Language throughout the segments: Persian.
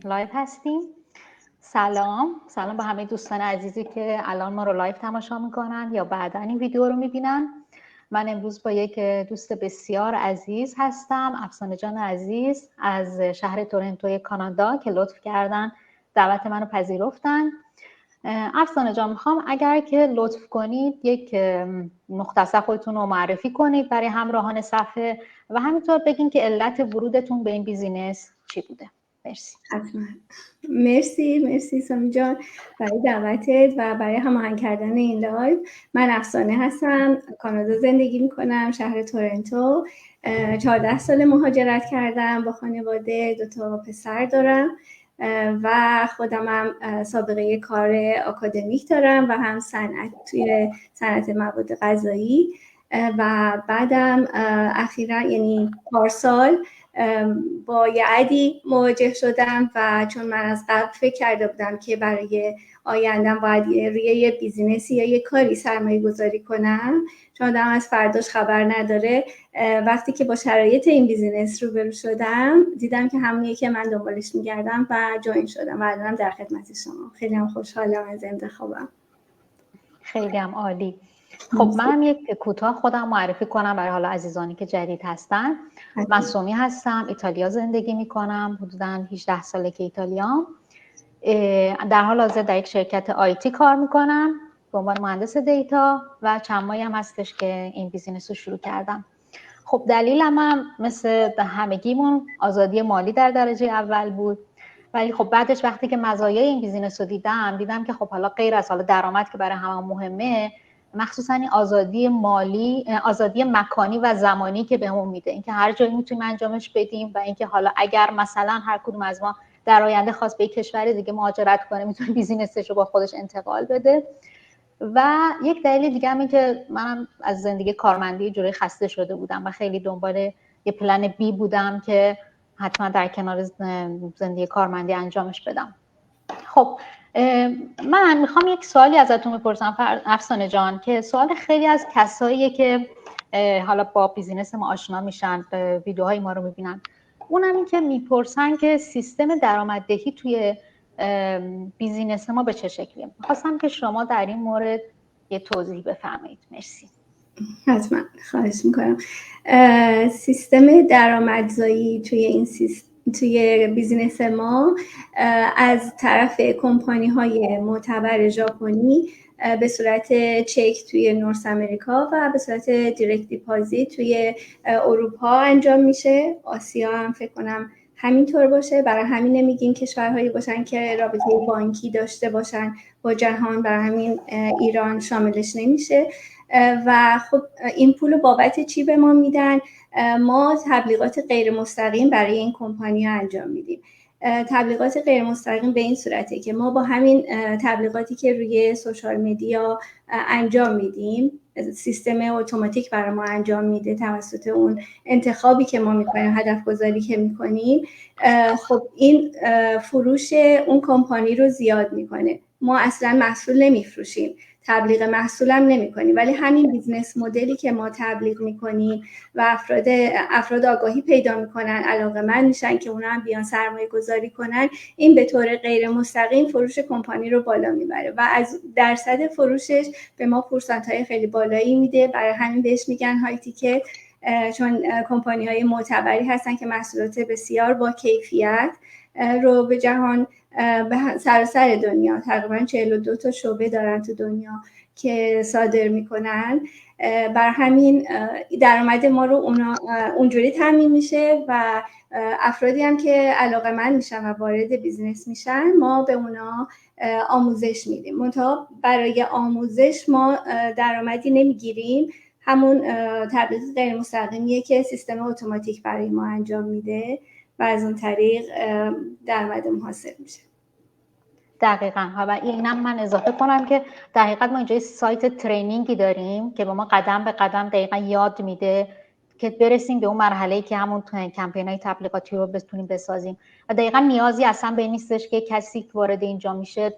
لایو هستیم. سلام به همه دوستان عزیزی که الان ما رو لایو تماشا میکنن یا بعدا این ویدیو رو میبینن. من امروز با یک دوست بسیار عزیز هستم، افسانه جان عزیز از شهر تورنتوی کانادا که لطف کردن دعوت منو پذیرفتن. افسانه جان، میخوام اگر که لطف کنید یک مختصر خودتون رو معرفی کنید برای همراهان صفحه و همینطور بگین که علت ورودتون به این بیزینس چی بوده. مرسی. حتما. مرسی سامی جان برای دعوتت و برای هماهنگ کردن این لایو. من افسانه هستم، کانادا زندگی میکنم، شهر تورنتو. 14 سال مهاجرت کردم، با خانواده 2 پسر دارم و خودمم سابقه کار آکادمیک دارم و هم توی صنعت مواد غذایی و بعدم اخیرا یعنی پارسال با یه عدی مواجه شدم و چون من از قبل فکر کرده بودم که برای آیندم باید روی یه بیزینسی یا یه کاری سرمایه گذاری کنم، چون آدم از فرداش خبر نداره. وقتی که با شرایط این بیزینس روبرو شدم دیدم که همونیه که من دنبالش میگردم و جوین شدم و الانم در خدمت شما. خیلی هم خوشحالم از انتخابم. خیلی هم عالی. خب منم یک کوتاه خودم معرفی کنم برای حالا عزیزانی که جدید هستن. من سومی هستم، ایتالیا زندگی میکنم، حدوداً 18 ساله که ایتالیام. در حال حاضر در یک شرکت آیتی کار میکنم به عنوان مهندس دیتا و چند ماهی هم هستش که این بیزینس رو شروع کردم. خب دلیلم هم مثل همگیمون آزادی مالی در درجه اول بود، ولی خب بعدش وقتی که مزایای این بیزینس رو دیدم که خب حالا غیر از حالا درآمد که برای همه مهمه، مخصوصا این آزادی مالی، آزادی مکانی و زمانی که بهمون میده، اینکه هر جایی میتونیم انجامش بدیم و اینکه حالا اگر مثلا هر کدوم از ما در آینده خواست به کشور دیگه مهاجرت کنه میتونه بیزینسش رو با خودش انتقال بده. و یک دلیل دیگه هم این که منم از زندگی کارمندی جوری خسته شده بودم و خیلی دنبال یه پلن بی بودم که حتما در کنار زندگی کارمندی انجامش بدم. خب من میخوام یک سوالی ازتون بپرسم افسانه جان، که سوال خیلی از کساییه که حالا با بیزینس ما آشنا میشن، ویدیوهای ما رو میبینن، اونم این که میپرسن که سیستم درآمددهی توی بیزینس ما به چه شکلیه. خواستم که شما در این مورد یه توضیح بفرمایید. مرسی. حتما، خواهش میکنم. سیستم درآمدزایی توی بیزینس ما از طرف کمپانی‌های معتبر ژاپنی به صورت چک توی نورس امریکا و به صورت دایرکت دیپازیت توی اروپا انجام میشه. آسیا هم فکر کنم همینطور باشه. برای همین نمیگیم کشورهایی باشن که رابطه بانکی داشته باشن با جهان، برای همین ایران شاملش نمیشه. و خب این پول بابت چی به ما میدن؟ ما تبلیغات غیر مستقیم برای این کمپانی‌ها انجام میدیم. تبلیغات غیر مستقیم به این صورته که ما با همین تبلیغاتی که روی سوشال مدیا انجام میدیم، سیستم اتوماتیک برای ما انجام میده توسط اون انتخابی که ما میکنیم، هدف گذاری که میکنیم. خب این فروش اون کمپانی رو زیاد میکنه. ما اصلا محصول نمیفروشیم، تبلیغ محصولم نمی‌کنیم، ولی همین بیزنس مدلی که ما تبلیغ می‌کنیم و افراد آگاهی پیدا می‌کنن، علاقه‌مند میشن که اونا هم بیان سرمایه گذاری کنن، این به طور غیر مستقیم فروش کمپانی رو بالا میبره و از درصد فروشش به ما پورسانت‌های خیلی بالایی میده. برای همین بهش میگن های تیکت، چون کمپانی‌های معتبری هستن که محصولات بسیار با کیفیت رو به جهان، به سراسر دنیا، تقریبا 42 تا شعبه دارن تو دنیا که صادر میکنن. بر همین درآمد ما رو اونجوری تامین میشه و افرادی هم که علاقه‌مند میشن و وارد بیزنس میشن ما به اونا آموزش میدیم. منتها برای آموزش ما درآمدی نمیگیریم، همون تبلیغ غیر مستقیمیه که سیستم اتوماتیک برای ما انجام میده و از اون طریق درآمد حاصل میشه. دقیقاً. و اینم من اضافه کنم که در حقیقت ما اینجا سایت ترینینگی داریم که به ما قدم به قدم دقیقاً یاد میده که برسیم به اون مرحله‌ای که همون کمپینای تبلیغاتی رو بتونیم بسازیم و دقیقاً نیازی اصلا به این نیستش که کسی وارد اینجا میشه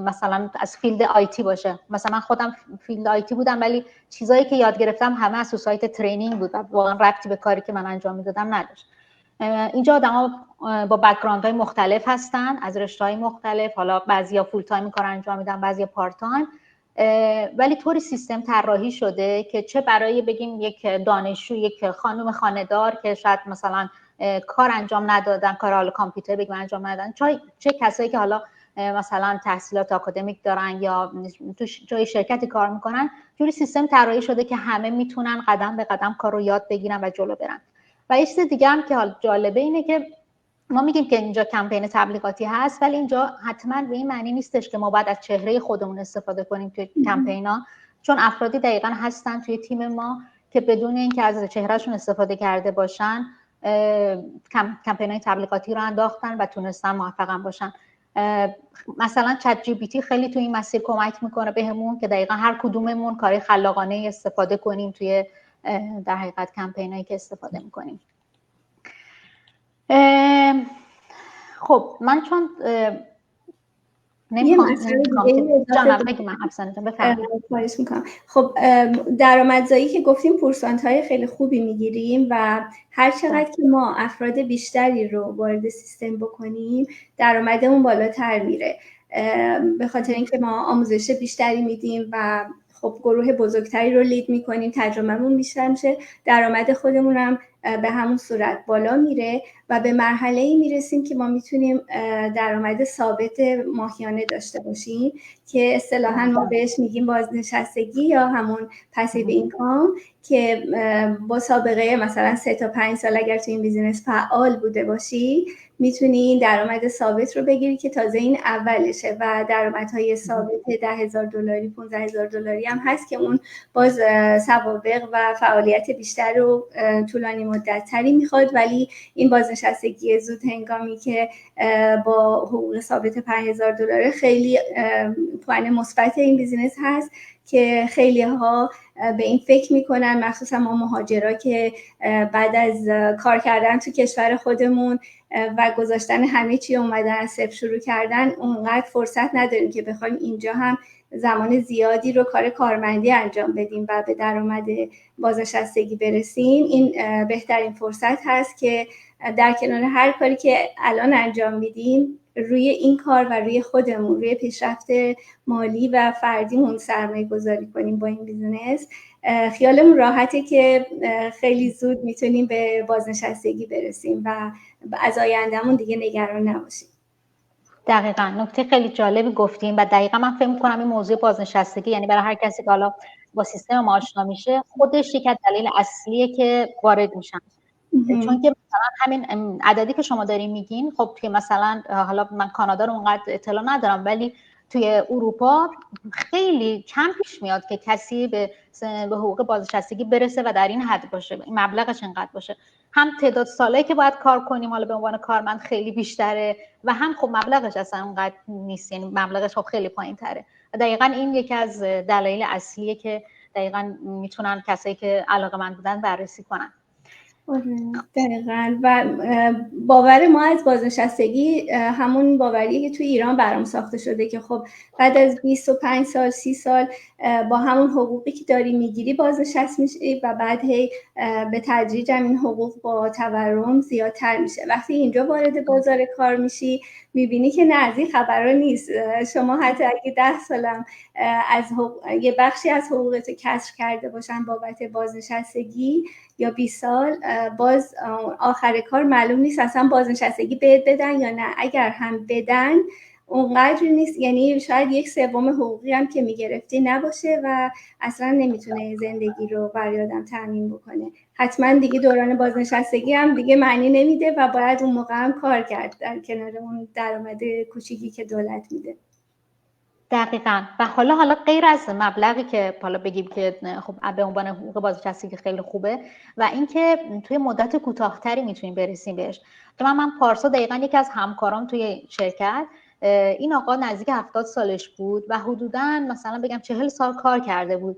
مثلا از فیلد آیتی باشه. مثلا من خودم فیلد آیتی بودم ولی چیزایی که یاد گرفتم همه از سایت ترینینگ بود و واقعاً ربطی به کاری که من انجام میدادم نداشت. اینجا آدما با بک‌گراندهای مختلف هستن، از رشته‌های مختلف، حالا بعضیا فول تایم کار انجام میدن، بعضیا پارت تایم، ولی طوری سیستم طراحی شده که چه برای بگیم یک دانشجو، یک خانم خانه‌دار که شاید مثلا کار انجام ندادن، کار حالا کامپیوتر بگیم انجام ندادن، چه کسایی که حالا مثلا تحصیلات آکادمیک دارن یا تو جای شرکتی کار میکنن، جوری سیستم طراحی شده که همه میتونن قدم به قدم کار رو یاد بگیرن و جلو برن. و یه چیز دیگه هم که حالا جالبه اینه که ما میگیم که اینجا کمپین تبلیغاتی هست، ولی اینجا حتما به این معنی نیستش که ما باید از چهره خودمون استفاده کنیم توی کمپینا، چون افرادی دقیقاً هستن توی تیم ما که بدون اینکه از چهرهشون استفاده کرده باشن کمپینای تبلیغاتی رو انداختن و تونستن موفق باشن. مثلا چت جی پی تی خیلی توی این مسیر کمک میکنه بهمون که دقیقاً هر کدوممون کار خلاقانه استفاده کنیم توی در حقیقت کمپینایی که استفاده میکنیم. خب من چون نمیخوام جانم بگیم من افسانه‌تون بفرمایید. خب درآمدزایی که گفتیم پورسانت‌های خیلی خوبی میگیریم و هر چقدر که ما افراد بیشتری رو وارد سیستم بکنیم درآمدمون بالاتر میره، به خاطر اینکه ما آموزش بیشتری میدیم و خب گروه بزرگتری رو لید میکنیم، تجربهمون بیشتر میشه، درآمد خودمون هم به همون صورت بالا میره و به مرحله‌ای میرسیم که ما میتونیم درآمد ثابت ماهیانه داشته باشیم که اصطلاحاً ما بهش میگیم بازنشستگی یا همون پسیو اینکام، که با سابقه مثلا 3 تا 5 سال اگر تو این بیزینس فعال بوده باشی میتونی این درآمد ثابت رو بگیری که تازه این اولشه و درآمدهای ثابت $10,000 $15,000 هم هست که اون باز سوابق و فعالیت بیشتر رو طولانی مدت تری میخواد، ولی این بازنشستگی زود هنگامی که با حقوق ثابت $5,000 خیلی پوان مثبت این بیزینس هست که خیلی ها به این فکر میکنن، مخصوصا ما مهاجرا که بعد از کار کردن تو کشور خودمون و گذاشتن همه چی اومدن از صفر شروع کردن اونقدر فرصت نداریم که بخوایم اینجا هم زمان زیادی رو کار کارمندی انجام بدیم و به درآمد بازنشستگی برسیم. این بهترین فرصت هست که در کنار هر کاری که الان انجام میدیم روی این کار و روی خودمون، روی پیشرفت مالی و فردیمون سرمایه گذاری کنیم با این بیزنس. خیالمون راحته که خیلی زود میتونیم به بازنشستگی برسیم و از آیندهمون دیگه نگران نباشیم. دقیقاً نکته خیلی جالبی گفتیم و دقیقاً من فکر می‌کنم این موضوع بازنشستگی، یعنی برای هر کسی که حالا با سیستم ما آشنا میشه، خودش یک دلیل اصلیه که وارد میشن. چون که مثلا همین عددی که شما دارین میگین، خب که مثلا حالا من کانادا رو اونقدر اطلاع ندارم، ولی توی اروپا خیلی کم پیش میاد که کسی به حقوق بازنشستگی برسه و در این حد باشه، مبلغش اینقدر باشه. هم تعداد سالایی که باید کار کنیم حالا به عنوان کارمند خیلی بیشتره و هم خب مبلغش اصلا اونقدر نیست، یعنی مبلغش خب خیلی پایین‌تره. دقیقاً این یکی از دلایل اصلیه که دقیقاً میتونن کسایی که علاقه‌مند بودن بررسی کنن. دقیقاً. و باور ما از بازنشستگی همون باوریه که تو ایران برام ساخته شده که خب بعد از 25 سال 30 سال با همون حقوقی که داری میگیری بازنشست میشی و بعد هی به تدریج این حقوق با تورم زیادتر میشه. وقتی اینجا وارد بازار کار میشی میبینی که نه، از این خبرها نیست. شما حتی اگه 10 سالم از یه بخشی از حقوقت کسر کرده باشن بابت بازنشستگی یا 20 سال، باز آخر کار معلوم نیست اصلا بازنشستگی بهت بدن یا نه. اگر هم بدن اونقدر نیست، یعنی شاید 1/3 حقوقی هم که میگرفتی نباشه و اصلا نمیتونه زندگی رو برای آدم تامین بکنه. حتما دیگه دوران بازنشستگی هم دیگه معنی نمیده و باید اون موقع هم کار کرد در کنار اون درآمد کوچیکی که دولت میده. دقیقاً. و حالا غیر از مبلغی که حالا بگیم که خب به عنوان حقوق بازنشستگی خیلی خوبه و اینکه توی مدت کوتاه‌تری میتونیم برسیم بهش. من پارسا دقیقاً یکی از همکارام توی شرکت، این آقا نزدیک 70 سالش بود و حدوداً مثلا بگم 40 سال کار کرده بود.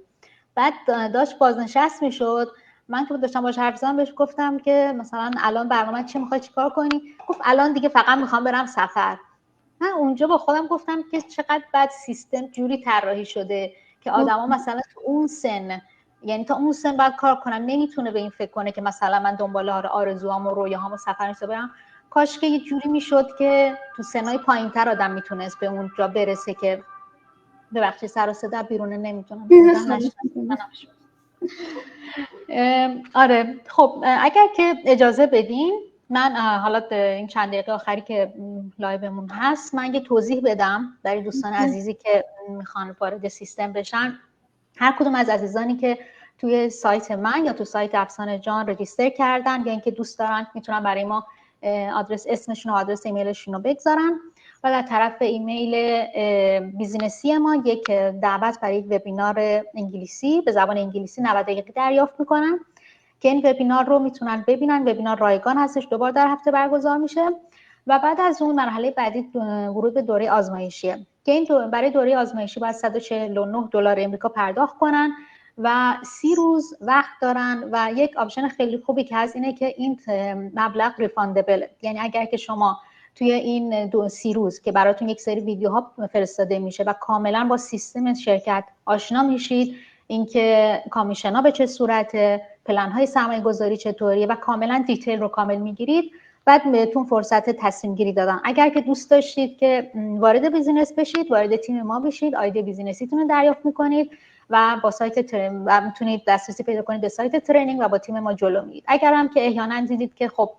بعد داشت بازنشست میشد. من که داشتم باهاش حرف زدم بهش گفتم که مثلا الان برنامه چی می‌خوای چیکار کنی؟ گفت الان دیگه فقط می‌خوام برم سفر. من اونجا با خودم گفتم که چقدر بد سیستم جوری طراحی شده که آدما مثلا تو اون سن یعنی تا اون سن باید کار کنم، نمیتونه به این فکر کنه که مثلا من دنبال آرزوام و رویاهام و سفرم برم. کاش که یه جوری میشد که تو سنای پایینتر آدم میتونست به اون جا برسه که ببخشید سر و صدا بیرونه نمیتونم. آره خب اگر که اجازه بدین من حالا این چند دقیقه آخری که لایومون هست من یه توضیح بدم برای دوستان عزیزی که میخوان وارد سیستم بشن. هر کدوم از عزیزانی که توی سایت من یا تو سایت افسانه جان رجیستر کردن یا اینکه دوست دارن میتونن برای ما آدرس اسمشون و آدرس ایمیلشون رو بگذارن و در طرف ایمیل بیزینسی ما یک دعوت برای یک وبینار انگلیسی به زبان انگلیسی 90 دقیقه دریافت میکنن که این وبینار رو میتونن ببینن. وبینار رایگان هستش، 2 بار در هفته برگزار میشه و بعد از اون مرحله بعدی ورود به دوره آزمایشیه که این برای دوره آزمایشی باید $149 آمریکا پرداخت کنن و 30 روز وقت دارن و یک آپشن خیلی خوبی که هست اینه که این مبلغ ریفاندبله، یعنی اگر که شما توی این 30 روز که براتون یک سری ویدیوها فرستاده میشه و کاملا با سیستم شرکت آشنا میشید، اینکه کامیشن‌ها به چه صورته، پلن‌های سرمایه‌گذاری چطوریه و کاملا دیتیل رو کامل میگیرید، بعد بهتون فرصت تصمیم گیری دادن. اگر که دوست داشتید که وارد بیزینس بشید، وارد تیم ما بشید، آیدی بیزینسیتون رو دریافت میکنید و با سایت و میتونید دسترسی پیدا کنید به سایت ترنینگ و با تیم ما جلو میرید. اگر هم که احیانا دیدید که خب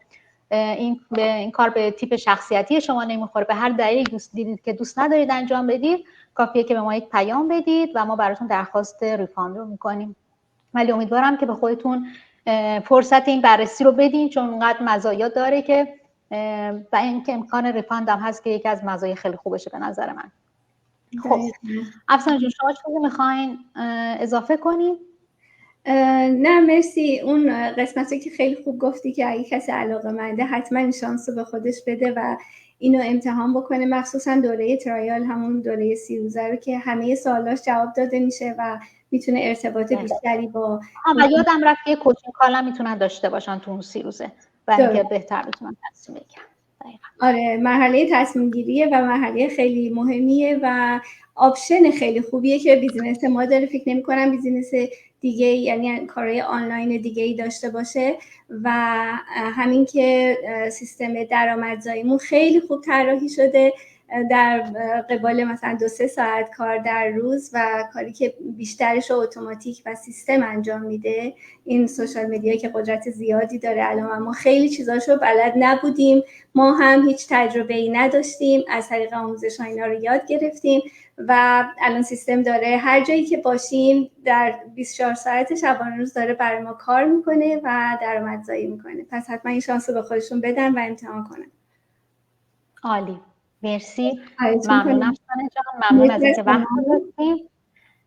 این کار به تیپ شخصیتی شما نمیخوره، به هر دلیلی دوست دیدید که دوست ندارید انجام بدید، کافیه که به ما یک پیام بدید و ما براتون درخواست ریفاند رو میکنیم. ولی امیدوارم که به خودتون فرصت این بررسی رو بدین چون اونقدر مزایا داره که و اینکه امکان ریفاند هم هست که یکی از مزایای خیلی خوبشه به نظر من. خب افسانه جون شما چیزی میخواین اضافه کنین؟ نه مرسی. اون قسمتی که خیلی خوب گفتی که اگه کسی علاقه‌منده حتما این شانس رو به خودش بده و اینو امتحان بکنه، مخصوصا دوره ترایال، همون دوره 30 روزه رو که همه سوالاش جواب داده میشه و میتونه ارتباط بیشتری با یادم رفت که کوچینگ کالا میتونن داشته باشن تو اون 30 روزه برای اینکه بهتر بتونن تصمیم بگیرن. آره مرحله تصمیم گیریه و مرحله خیلی مهمیه و آپشن خیلی خوبیه که بیزینس ما داره. فکر نمی‌کنم بیزینس دیگه یعنی کارهای آنلاین دیگه ای داشته باشه و همین که سیستم درآمدزاییمون خیلی خوب طراحی شده در قبال مثلا 2-3 ساعت کار در روز و کاری که بیشترش رو اتوماتیک و سیستم انجام میده. این سوشال مدیا که قدرت زیادی داره الان، ما خیلی چیزاشو بلد نبودیم، ما هم هیچ تجربه‌ای نداشتیم، از طریق آموزش‌ها اینا رو یاد گرفتیم و الان سیستم داره هر جایی که باشیم در 24 ساعت شبانه روز داره برای ما کار میکنه و درآمدزایی میکنه. پس حتما این شانس رو به خودشون بدن و امتحان کنن. عالی، مرسی. ممنون افسانه جان، ممنون از اینکه وقت گذاشتید.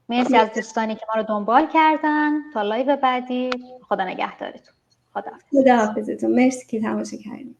مرسی از دوستانی که ما رو دنبال کردن. تا لایو بعدی خدا نگهدارتون. خداحافظ. خداحافظتون. مرسی که تماشا کردید.